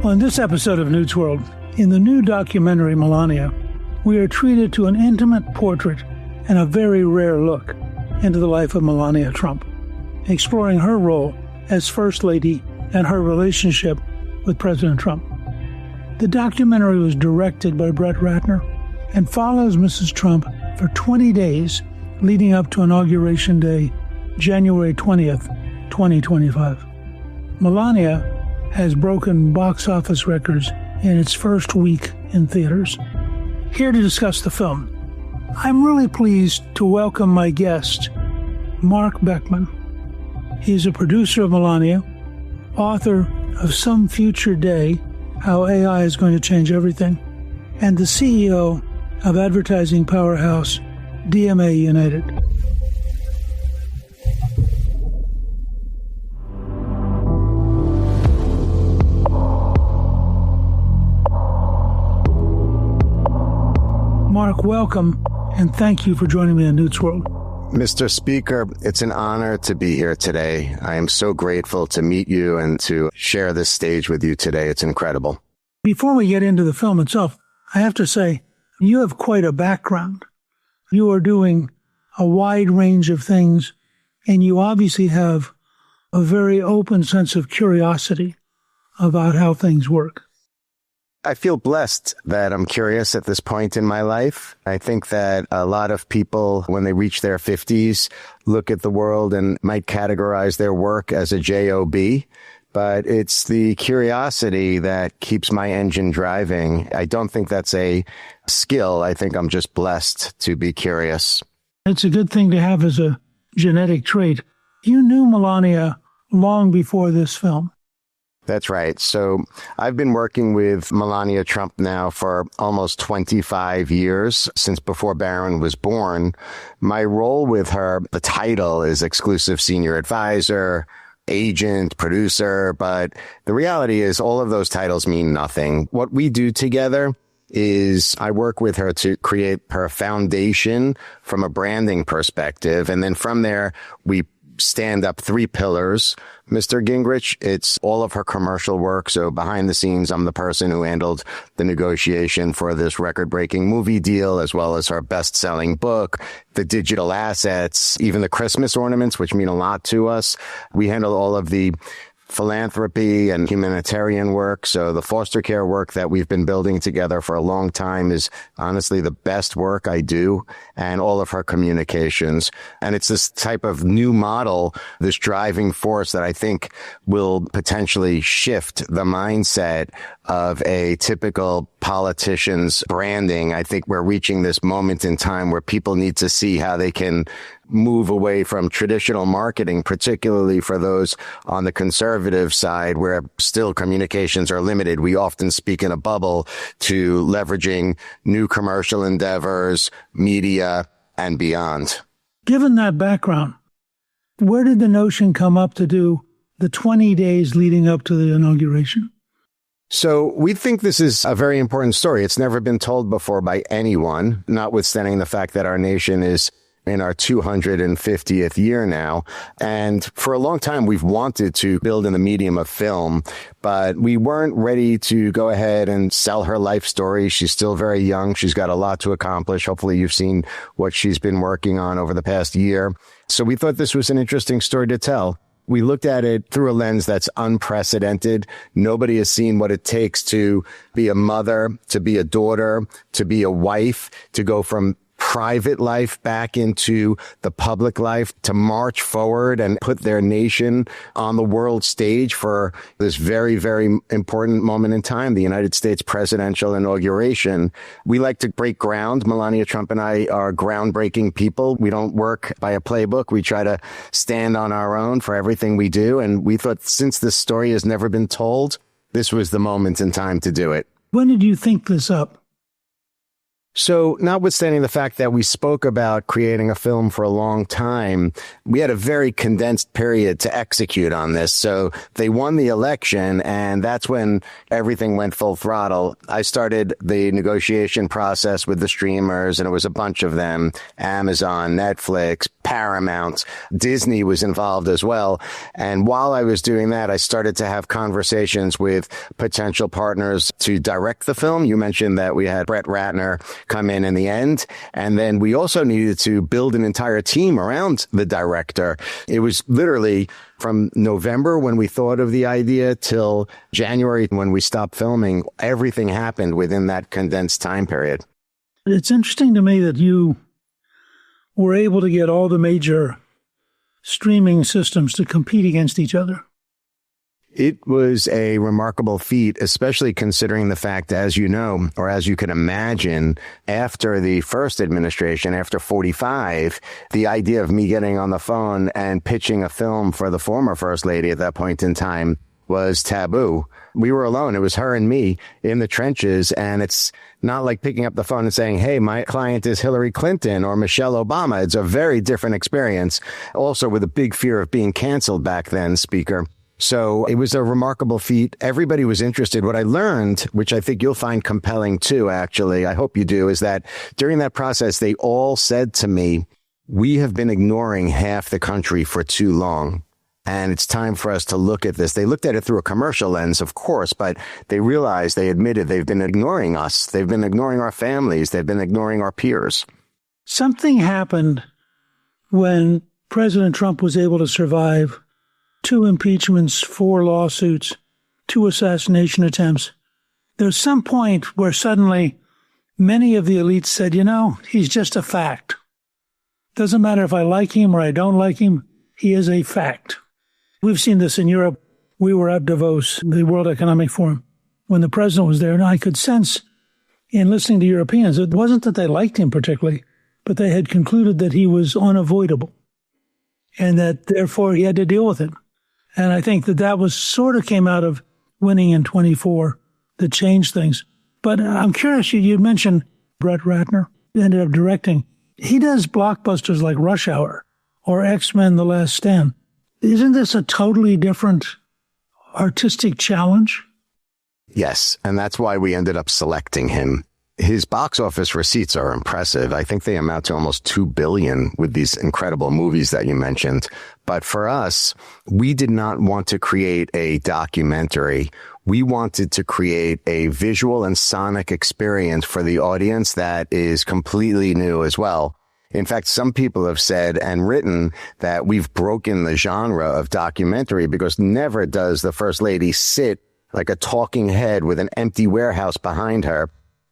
Well, in this episode of Newt's World, in the new documentary Melania, we are treated to an intimate portrait and a very rare look into the life of Melania Trump, exploring her role as First Lady and her relationship with President Trump. The documentary was directed by Brett Ratner and follows Mrs. Trump for 20 days leading up to Inauguration Day, January 20th, 2025. Melania has broken box office records in its first week in theaters. Here to discuss the film, I'm really pleased to welcome my guest, Marc Beckman. He's a producer of Melania, author of Some Future Day, How AI is Going to Change Everything, and the CEO of advertising powerhouse DMA United. Marc, welcome, and thank you for joining me on Newt's World. Mr. Speaker, it's an honor to be here today. I am so grateful to meet you and to share this stage with you today. It's incredible. Before we get into the film itself, I have to say, you have quite a background. You are doing a wide range of things, and you obviously have a very open sense of curiosity about how things work. I feel blessed that I'm curious at this point in my life. I think that a lot of people, when they reach their 50s, look at the world and might categorize their work as a job. But it's the curiosity that keeps my engine driving. I don't think that's a skill. I think I'm just blessed to be curious. It's a good thing to have as a genetic trait. You knew Melania long before this film. That's right. So I've been working with Melania Trump now for almost 25 years, since before Barron was born. My role with her, the title is exclusive senior advisor, agent, producer, but the reality is all of those titles mean nothing. What we do together is I work with her to create her foundation from a branding perspective. And then from there, we stand up three pillars. Mr. Gingrich, it's all of her commercial work. So behind the scenes, I'm the person who handled the negotiation for this record-breaking movie deal, as well as her best-selling book, the digital assets, even the Christmas ornaments, which mean a lot to us. We handle all of the philanthropy and humanitarian work. So the foster care work that we've been building together for a long time is honestly the best work I do, and all of her communications. And it's this type of new model, this driving force that I think will potentially shift the mindset of a typical politician's branding. I think we're reaching this moment in time where people need to see how they can move away from traditional marketing, particularly for those on the conservative side where still communications are limited. We often speak in a bubble, to leveraging new commercial endeavors, media, and beyond. Given that background, where did the notion come up to do the 20 days leading up to the inauguration? So we think this is a very important story. It's never been told before by anyone, notwithstanding the fact that our nation is in our 250th year now. And for a long time, we've wanted to build in the medium of film, but we weren't ready to go ahead and sell her life story. She's still very young. She's got a lot to accomplish. Hopefully you've seen what she's been working on over the past year. So we thought this was an interesting story to tell. We looked at it through a lens that's unprecedented. Nobody has seen what it takes to be a mother, to be a daughter, to be a wife, to go from private life back into the public life, to march forward and put their nation on the world stage for this very, very important moment in time, the United States presidential inauguration. We like to break ground. Melania Trump and I are groundbreaking people. We don't work by a playbook. We try to stand on our own for everything we do. And we thought, since this story has never been told, this was the moment in time to do it. When did you think this up? So notwithstanding the fact that we spoke about creating a film for a long time, we had a very condensed period to execute on this. So they won the election, and that's when everything went full throttle. I started the negotiation process with the streamers, and it was a bunch of them: Amazon, Netflix, Paramount, Disney was involved as well. And while I was doing that, I started to have conversations with potential partners to direct the film. You mentioned that we had Brett Ratner come in the end. And then we also needed to build an entire team around the director. It was literally from November when we thought of the idea till January when we stopped filming. Everything happened within that condensed time period. It's interesting to me that you were able to get all the major streaming systems to compete against each other. It was a remarkable feat, especially considering the fact, as you know, or as you can imagine, after the first administration, after 45, the idea of me getting on the phone and pitching a film for the former First Lady at that point in time was taboo. We were alone. It was her and me in the trenches. And it's not like picking up the phone and saying, hey, my client is Hillary Clinton or Michelle Obama. It's a very different experience. Also with a big fear of being canceled back then, Speaker. So it was a remarkable feat. Everybody was interested. What I learned, which I think you'll find compelling too, actually, I hope you do, is that during that process, they all said to me, we have been ignoring half the country for too long. And it's time for us to look at this. They looked at it through a commercial lens, of course, but they realized, they admitted they've been ignoring us. They've been ignoring our families. They've been ignoring our peers. Something happened when President Trump was able to survive 2 impeachments, 4 lawsuits, 2 assassination attempts. There's some point where suddenly many of the elites said, you know, he's just a fact. Doesn't matter if I like him or I don't like him, he is a fact. We've seen this in Europe. We were at Davos, the World Economic Forum, when the president was there, and I could sense in listening to Europeans, it wasn't that they liked him particularly, but they had concluded that he was unavoidable and that therefore he had to deal with it. And I think that was sort of came out of winning in 24 that changed things. But I'm curious, you mentioned Brett Ratner, ended up directing. He does blockbusters like Rush Hour or X-Men: The Last Stand. Isn't this a totally different artistic challenge? Yes, and that's why we ended up selecting him. His box office receipts are impressive. I think they amount to almost $2 billion with these incredible movies that you mentioned. But for us, we did not want to create a documentary. We wanted to create a visual and sonic experience for the audience that is completely new as well. In fact, some people have said and written that we've broken the genre of documentary because never does the First Lady sit like a talking head with an empty warehouse behind her.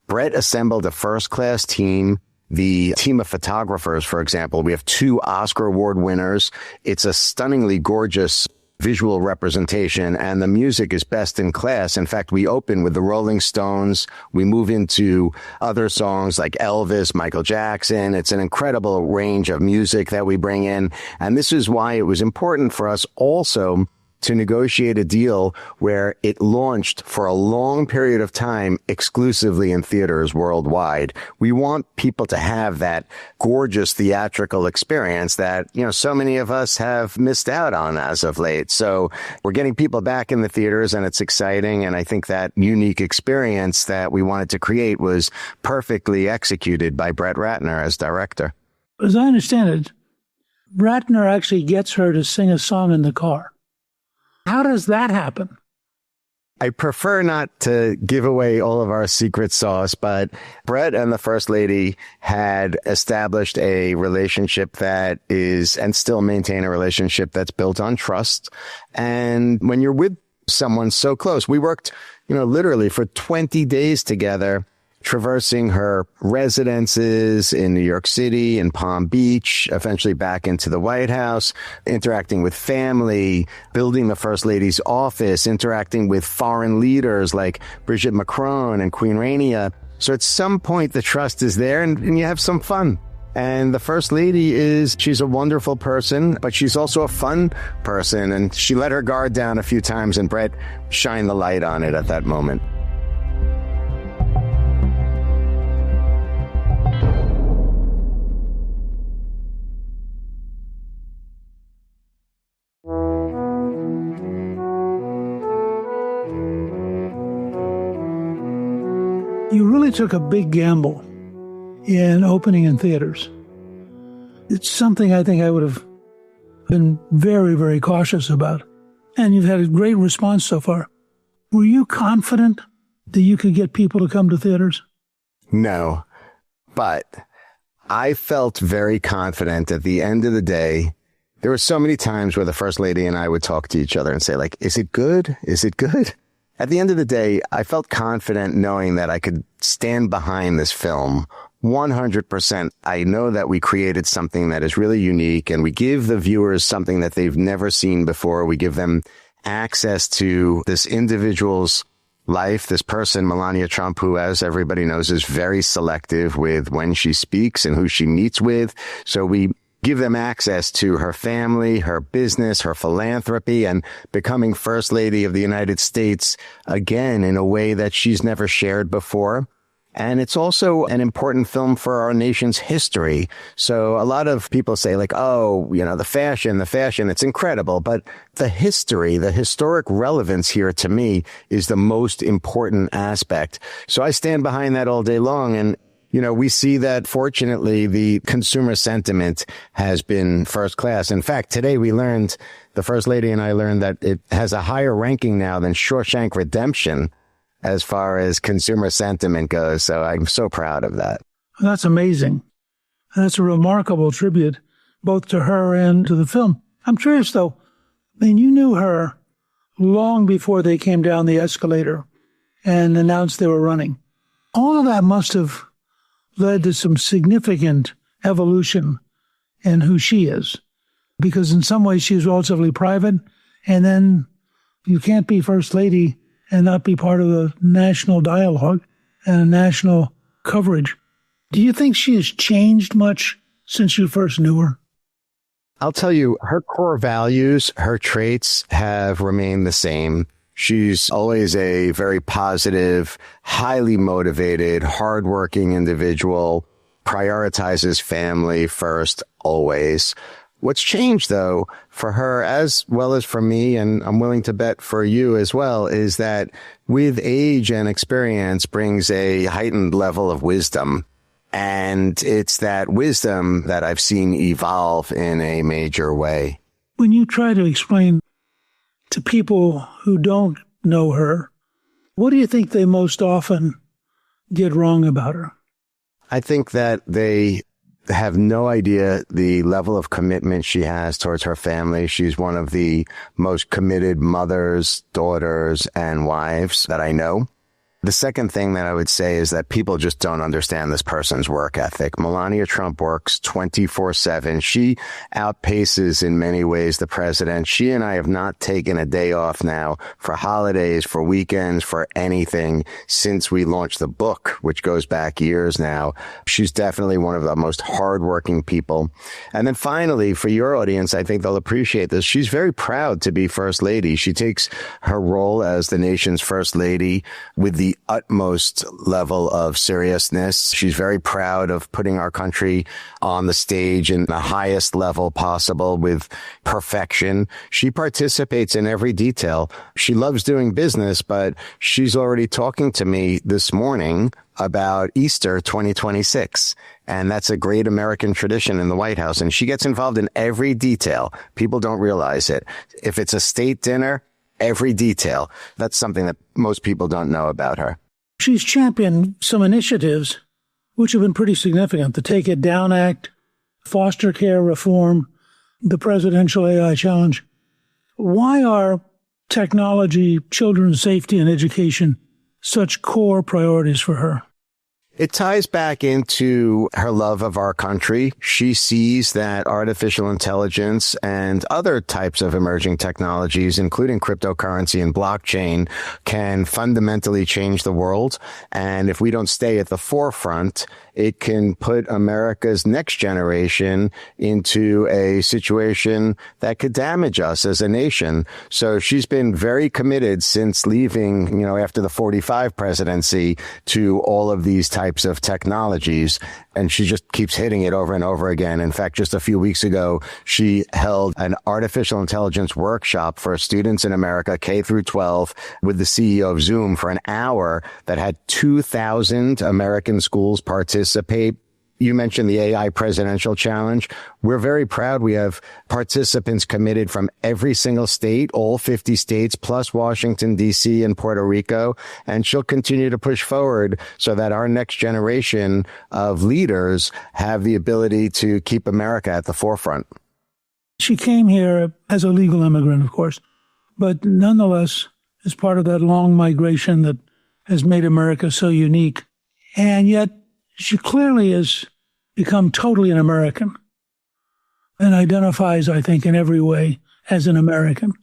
Brett assembled a first-class team. The team of photographers, for example, we have 2 Oscar Award winners. It's a stunningly gorgeous visual representation, and the music is best in class. In fact, we open with the Rolling Stones. We move into other songs like Elvis, Michael Jackson. It's an incredible range of music that we bring in. And this is why it was important for us also to negotiate a deal where it launched for a long period of time exclusively in theaters worldwide. We want people to have that gorgeous theatrical experience that, you know, so many of us have missed out on as of late. So we're getting people back in the theaters, and it's exciting. And I think that unique experience that we wanted to create was perfectly executed by Brett Ratner as director. As I understand it, Ratner actually gets her to sing a song in the car. How does that happen? I prefer not to give away all of our secret sauce, but Brett and the First Lady had established a relationship that is, and still maintain a relationship that's built on trust. And when you're with someone so close, we worked, literally for 20 days together, traversing her residences in New York City and Palm Beach, eventually back into the White House, interacting with family, building the First Lady's office, interacting with foreign leaders like Brigitte Macron and Queen Rania. So at some point, the trust is there and you have some fun. And the First Lady she's a wonderful person, but she's also a fun person. And she let her guard down a few times, and Brett shined the light on it at that moment. You really took a big gamble in opening in theaters. It's something I think I would have been very, very cautious about. And you've had a great response so far. Were you confident that you could get people to come to theaters? No, but I felt very confident at the end of the day. There were so many times where the First Lady and I would talk to each other and say, like, is it good? Is it good? At the end of the day, I felt confident knowing that I could stand behind this film 100%. I know that we created something that is really unique, and we give the viewers something that they've never seen before. We give them access to this individual's life, this person, Melania Trump, who, as everybody knows, is very selective with when she speaks and who she meets with. So we give them access to her family, her business, her philanthropy, and becoming First Lady of the United States again in a way that she's never shared before. And it's also an important film for our nation's history. So a lot of people say, like, oh, you know, the fashion, it's incredible. But the history, the historic relevance here to me is the most important aspect. So I stand behind that all day long. And you know, we see that, fortunately, the consumer sentiment has been first class. In fact, today we learned, the First Lady and I learned that it has a higher ranking now than Shawshank Redemption as far as consumer sentiment goes. So I'm so proud of that. That's amazing. That's a remarkable tribute, both to her and to the film. I'm curious, though, I mean, you knew her long before they came down the escalator and announced they were running. All of that must have led to some significant evolution in who she is. Because in some ways she's relatively private, and then you can't be First Lady and not be part of the national dialogue and national coverage. Do you think she has changed much since you first knew her? I'll tell you, her core values, her traits have remained the same. She's always a very positive, highly motivated, hardworking individual, prioritizes family first, always. What's changed, though, for her as well as for me, and I'm willing to bet for you as well, is that with age and experience brings a heightened level of wisdom. And it's that wisdom that I've seen evolve in a major way. When you try to explain to people who don't know her, what do you think they most often get wrong about her? I think that they have no idea the level of commitment she has towards her family. She's one of the most committed mothers, daughters, and wives that I know. The second thing that I would say is that people just don't understand this person's work ethic. Melania Trump works 24/7. She outpaces in many ways the president. She and I have not taken a day off now for holidays, for weekends, for anything since we launched the book, which goes back years now. She's definitely one of the most hardworking people. And then finally, for your audience, I think they'll appreciate this. She's very proud to be First Lady. She takes her role as the nation's First Lady with the utmost level of seriousness. She's very proud of putting our country on the stage in the highest level possible with perfection. She participates in every detail. She loves doing business, but she's already talking to me this morning about Easter 2026. And that's a great American tradition in the White House. And she gets involved in every detail. People don't realize it. If it's a state dinner, every detail. That's something that most people don't know about her. She's championed some initiatives which have been pretty significant. The Take It Down Act, foster care reform, the Presidential AI Challenge. Why are technology, children's safety, and education such core priorities for her? It ties back into her love of our country. She sees that artificial intelligence and other types of emerging technologies, including cryptocurrency and blockchain, can fundamentally change the world. And if we don't stay at the forefront, it can put America's next generation into a situation that could damage us as a nation. So she's been very committed since leaving, after the 45 presidency to all of these types types of technologies. And she just keeps hitting it over and over again. In fact, just a few weeks ago, she held an artificial intelligence workshop for students in America, K through 12, with the CEO of Zoom for an hour that had 2,000 American schools participate. You mentioned the AI presidential challenge. We're very proud. We have participants committed from every single state, all 50 states, plus Washington, D.C. and Puerto Rico. And she'll continue to push forward so that our next generation of leaders have the ability to keep America at the forefront. She came here as a legal immigrant, of course, but nonetheless is part of that long migration that has made America so unique. And yet she clearly has become totally an American and identifies, I think, in every way as an American,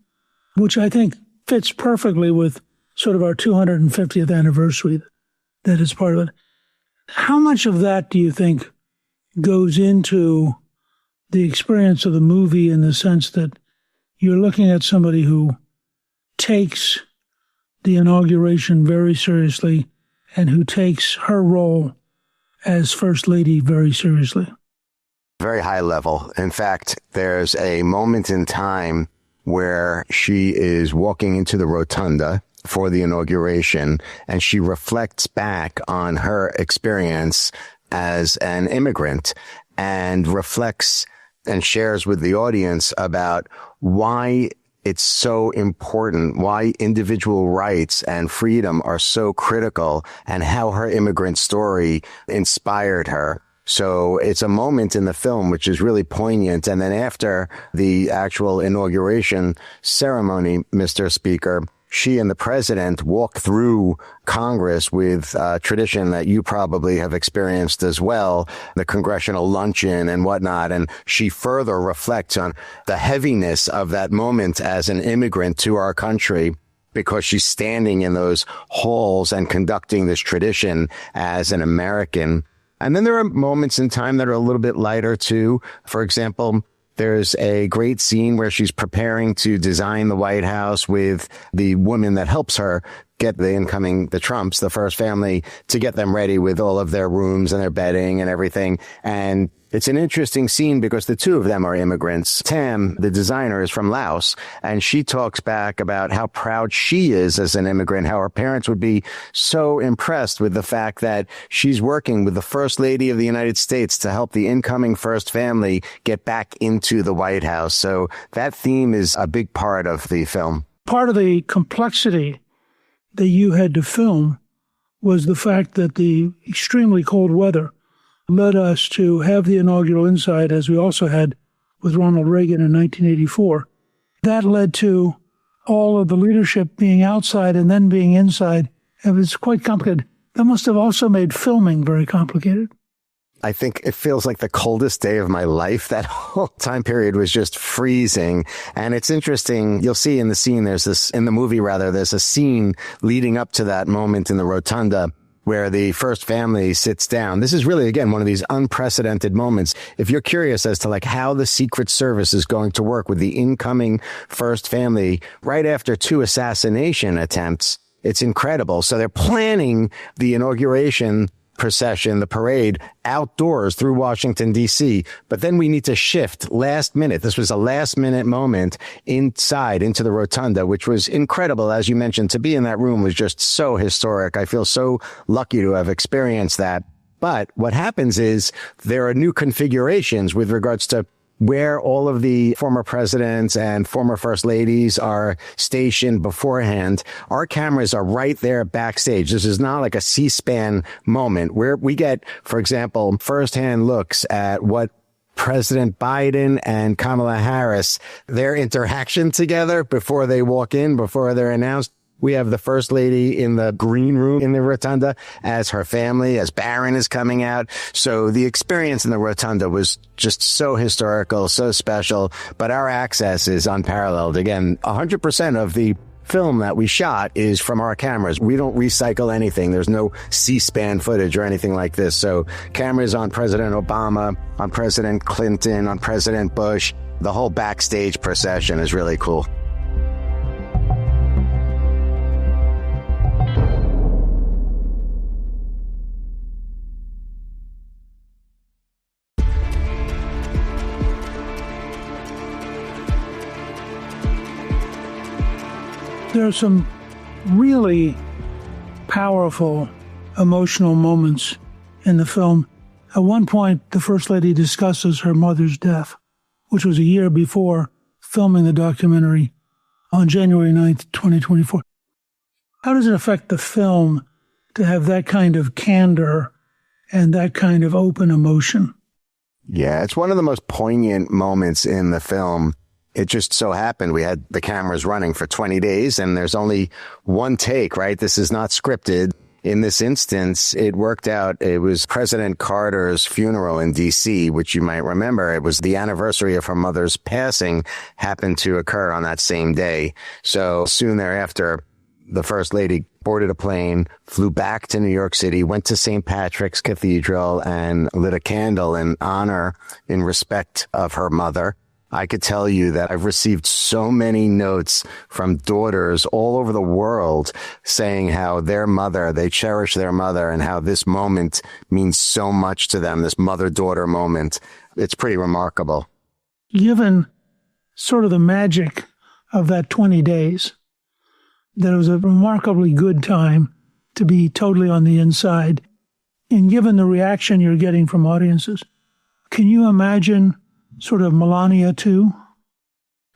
which I think fits perfectly with sort of our 250th anniversary that is part of it. How much of that do you think goes into the experience of the movie in the sense that you're looking at somebody who takes the inauguration very seriously and who takes her role as First Lady very seriously? Very high level. In fact, there's a moment in time where she is walking into the rotunda for the inauguration, and she reflects back on her experience as an immigrant and reflects and shares with the audience about why it's so important, why individual rights and freedom are so critical, and how her immigrant story inspired her. So it's a moment in the film which is really poignant. And then after the actual inauguration ceremony, Mr. Speaker, she and the president walk through Congress with a tradition that you probably have experienced as well, the congressional luncheon and whatnot. And she further reflects on the heaviness of that moment as an immigrant to our country, because she's standing in those halls and conducting this tradition as an American. And then there are moments in time that are a little bit lighter too. For example, there's a great scene where she's preparing to design the White House with the woman that helps her get the Trumps, the first family, to get them ready with all of their rooms and their bedding and everything. And it's an interesting scene because the two of them are immigrants. Tam, the designer, is from Laos, and she talks back about how proud she is as an immigrant, how her parents would be so impressed with the fact that she's working with the First Lady of the United States to help the incoming first family get back into the White House. So that theme is a big part of the film. Part of the complexity that you had to film was the fact that the extremely cold weather led us to have the inaugural inside, as we also had with Ronald Reagan in 1984. That led to all of the leadership being outside and then being inside. It was quite complicated. That must have also made filming very complicated. I think it feels like the coldest day of my life. That whole time period was just freezing. And it's interesting. You'll see in the movie, there's a scene leading up to that moment in the rotunda where the first family sits down. This is really, again, one of these unprecedented moments. If you're curious as to how the Secret Service is going to work with the incoming first family right after 2 assassination attempts, it's incredible. So they're planning the inauguration procession, the parade, outdoors through Washington, D.C. But then we need to shift last minute. This was a last minute moment inside into the rotunda, which was incredible. As you mentioned, to be in that room was just so historic. I feel so lucky to have experienced that. But what happens is there are new configurations with regards to where all of the former presidents and former first ladies are stationed beforehand. Our cameras are right there backstage. This is not like a C-SPAN moment where we get, for example, firsthand looks at what President Biden and Kamala Harris, their interaction together before they walk in, before they're announced. We have the First Lady in the green room in the rotunda as her family, as Barron is coming out. So the experience in the rotunda was just so historical, so special. But our access is unparalleled. Again, 100% of the film that we shot is from our cameras. We don't recycle anything. There's no C-SPAN footage or anything like this. So cameras on President Obama, on President Clinton, on President Bush. The whole backstage procession is really cool. There are some really powerful, emotional moments in the film. At one point, the First Lady discusses her mother's death, which was a year before filming the documentary on January 9th, 2024. How does it affect the film to have that kind of candor and that kind of open emotion? Yeah, it's one of the most poignant moments in the film. It just so happened we had the cameras running for 20 days and there's only one take, right? This is not scripted. In this instance, it worked out. It was President Carter's funeral in D.C., which you might remember. It was the anniversary of her mother's passing happened to occur on that same day. So soon thereafter, the First Lady boarded a plane, flew back to New York City, went to St. Patrick's Cathedral and lit a candle in honor, in respect of her mother. I could tell you that I've received so many notes from daughters all over the world saying how their mother, they cherish their mother and how this moment means so much to them, this mother-daughter moment. It's pretty remarkable. Given sort of the magic of that 20 days, that it was a remarkably good time to be totally on the inside, and given the reaction you're getting from audiences, can you imagine sort of Melania too?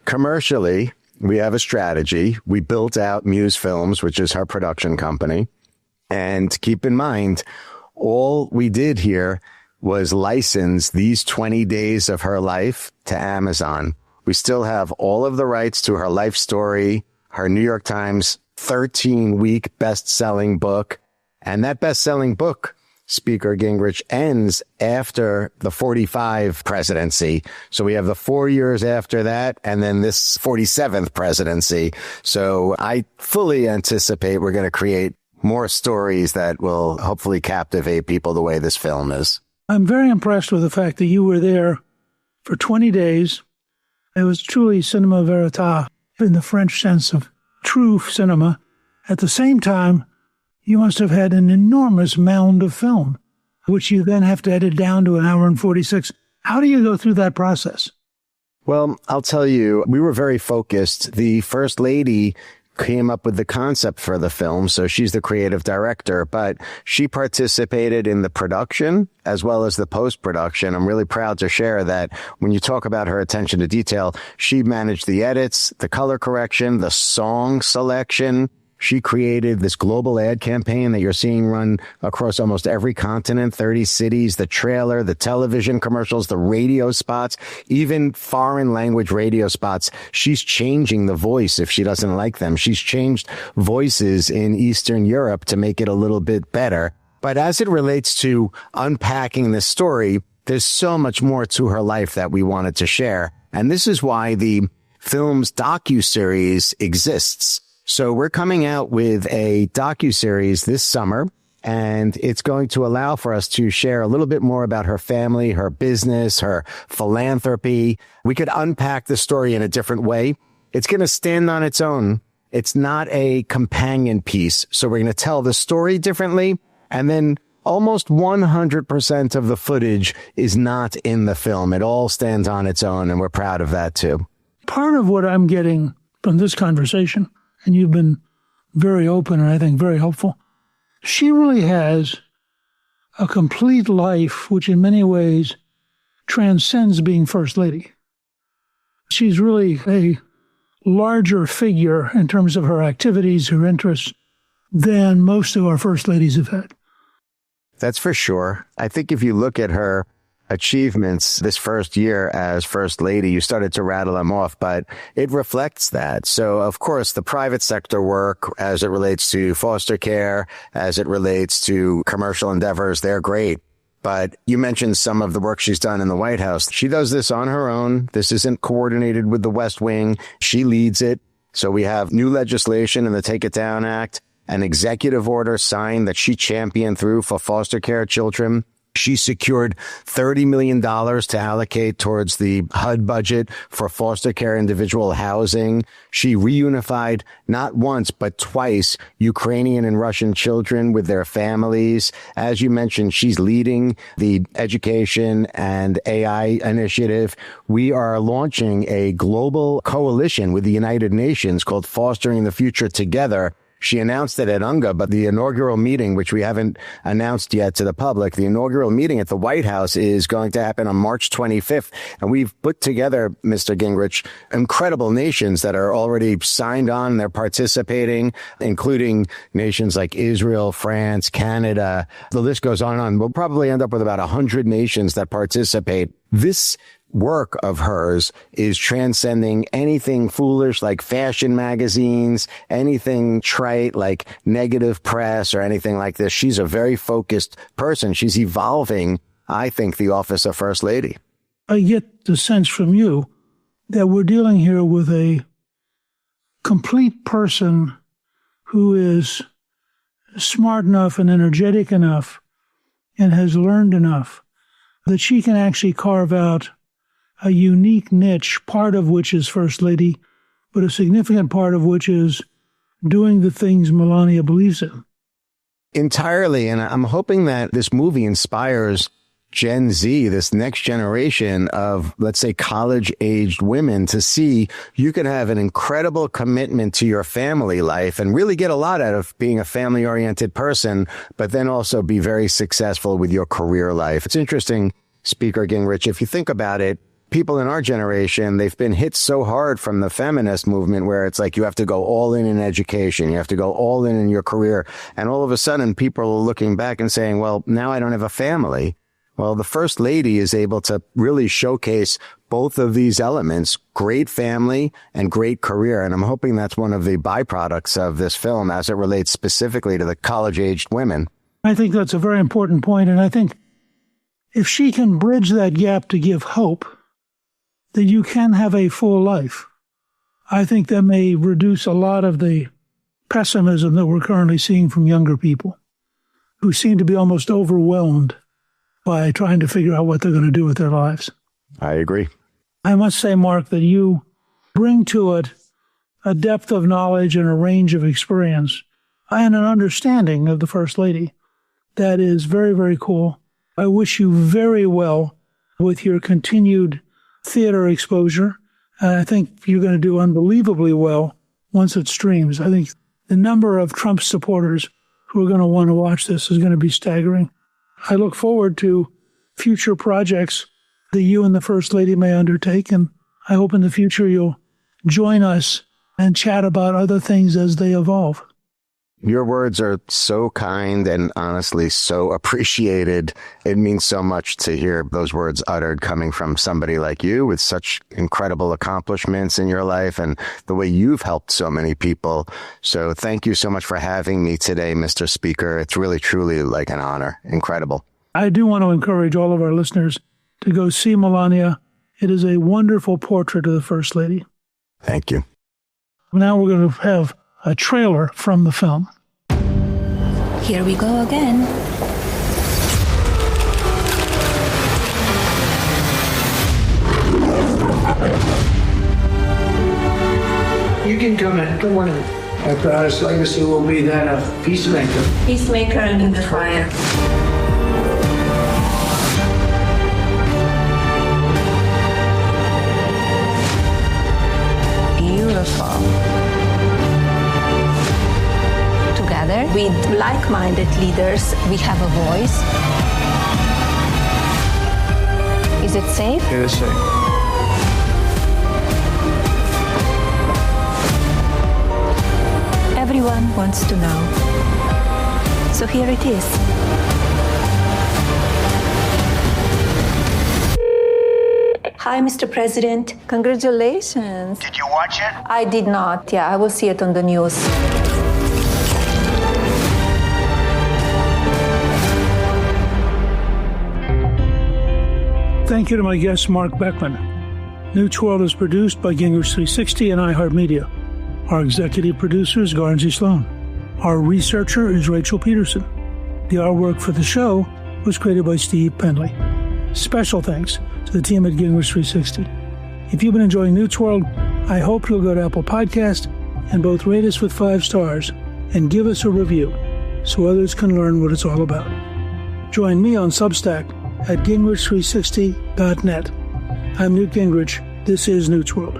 Commercially, we have a strategy. We built out Muse Films, which is her production company. And keep in mind, all we did here was license these 20 days of her life to Amazon. We still have all of the rights to her life story, her New York Times 13-week best-selling book. And that best-selling book, Speaker Gingrich, ends after the 45 presidency. So we have the 4 years after that, and then this 47th presidency. So I fully anticipate we're going to create more stories that will hopefully captivate people the way this film is. I'm very impressed with the fact that you were there for 20 days. It was truly cinema verite in the French sense of true cinema. At the same time, you must have had an enormous mound of film, which you then have to edit down to 1 hour and 46. How do you go through that process? Well, I'll tell you, we were very focused. The First Lady came up with the concept for the film, so she's the creative director, but she participated in the production as well as the post-production. I'm really proud to share that when you talk about her attention to detail, she managed the edits, the color correction, the song selection. She created this global ad campaign that you're seeing run across almost every continent, 30 cities, the trailer, the television commercials, the radio spots, even foreign language radio spots. She's changing the voice if she doesn't like them. She's changed voices in Eastern Europe to make it a little bit better. But as it relates to unpacking this story, there's so much more to her life that we wanted to share. And this is why the film's docuseries exists. So we're coming out with a docuseries this summer, and it's going to allow for us to share a little bit more about her family, her business, her philanthropy. We could unpack the story in a different way. It's going to stand on its own. It's not a companion piece. So we're going to tell the story differently. And then almost 100% of the footage is not in the film. It all stands on its own, and we're proud of that too. Part of what I'm getting from this conversation, and you've been very open and I think very helpful, she really has a complete life which in many ways transcends being First Lady. She's really a larger figure in terms of her activities, her interests, than most of our First Ladies have had. That's for sure. I think if you look at her achievements this first year as First Lady, you started to rattle them off, but it reflects that. So, of course, the private sector work as it relates to foster care, as it relates to commercial endeavors, they're great. But you mentioned some of the work she's done in the White House. She does this on her own. This isn't coordinated with the West Wing. She leads it. So we have new legislation in the Take It Down Act, an executive order signed that she championed through for foster care children. She secured $30 million to allocate towards the HUD budget for foster care individual housing. She reunified not once, but twice Ukrainian and Russian children with their families. As you mentioned, she's leading the education and AI initiative. We are launching a global coalition with the United Nations called Fostering the Future Together. She announced it at UNGA, but the inaugural meeting, which we haven't announced yet to the public, the inaugural meeting at the White House is going to happen on March 25th. And we've put together, Mr. Gingrich, incredible nations that are already signed on. They're participating, including nations like Israel, France, Canada. The list goes on and on. We'll probably end up with about 100 nations that participate. This work of hers is transcending anything foolish like fashion magazines, anything trite like negative press or anything like this. She's a very focused person. She's evolving, I think, the office of First Lady. I get the sense from you that we're dealing here with a complete person who is smart enough and energetic enough and has learned enough that she can actually carve out a unique niche, part of which is First Lady, but a significant part of which is doing the things Melania believes in. Entirely. And I'm hoping that this movie inspires Gen Z, this next generation of, let's say, college-aged women to see you can have an incredible commitment to your family life and really get a lot out of being a family-oriented person, but then also be very successful with your career life. It's interesting, Speaker Gingrich, if you think about it, people in our generation, they've been hit so hard from the feminist movement where it's like you have to go all in education. You have to go all in your career. And all of a sudden, people are looking back and saying, well, now I don't have a family. Well, the First Lady is able to really showcase both of these elements, great family and great career. And I'm hoping that's one of the byproducts of this film as it relates specifically to the college-aged women. I think that's a very important point. And I think if she can bridge that gap to give hope that you can have a full life, I think that may reduce a lot of the pessimism that we're currently seeing from younger people who seem to be almost overwhelmed by trying to figure out what they're going to do with their lives. I agree. I must say, Mark, that you bring to it a depth of knowledge and a range of experience and an understanding of the First Lady that is very, very cool. I wish you very well with your continued theater exposure. And I think you're going to do unbelievably well once it streams. I think the number of Trump supporters who are going to want to watch this is going to be staggering. I look forward to future projects that you and the First Lady may undertake, and I hope in the future you'll join us and chat about other things as they evolve. Your words are so kind and honestly so appreciated. It means so much to hear those words uttered coming from somebody like you with such incredible accomplishments in your life and the way you've helped so many people. So thank you so much for having me today, Mr. Speaker. It's really, truly like an honor. Incredible. I do want to encourage all of our listeners to go see Melania. It is a wonderful portrait of the First Lady. Thank you. Now we're going to have a trailer from the film. Here we go again. You can come in. Good morning. Our proudest legacy will be that of peacemaker. Peacemaker under the fire. Beautiful. Together with like-minded leaders, we have a voice. Is it safe? It is safe. Everyone wants to know. So here it is. Hi, Mr. President. Congratulations. Did you watch it? I did not. Yeah, I will see it on the news. Thank you to my guest, Marc Beckman. Newt's World is produced by Gingrich 360 and iHeartMedia. Our executive producer is Garnsey Sloan. Our researcher is Rachel Peterson. The artwork for the show was created by Steve Penley. Special thanks to the team at Gingrich 360. If you've been enjoying Newt's World, I hope you'll go to Apple Podcast and both rate us with 5 stars and give us a review so others can learn what it's all about. Join me on Substack at gingrich360.net. I'm Newt Gingrich. This is Newt's World.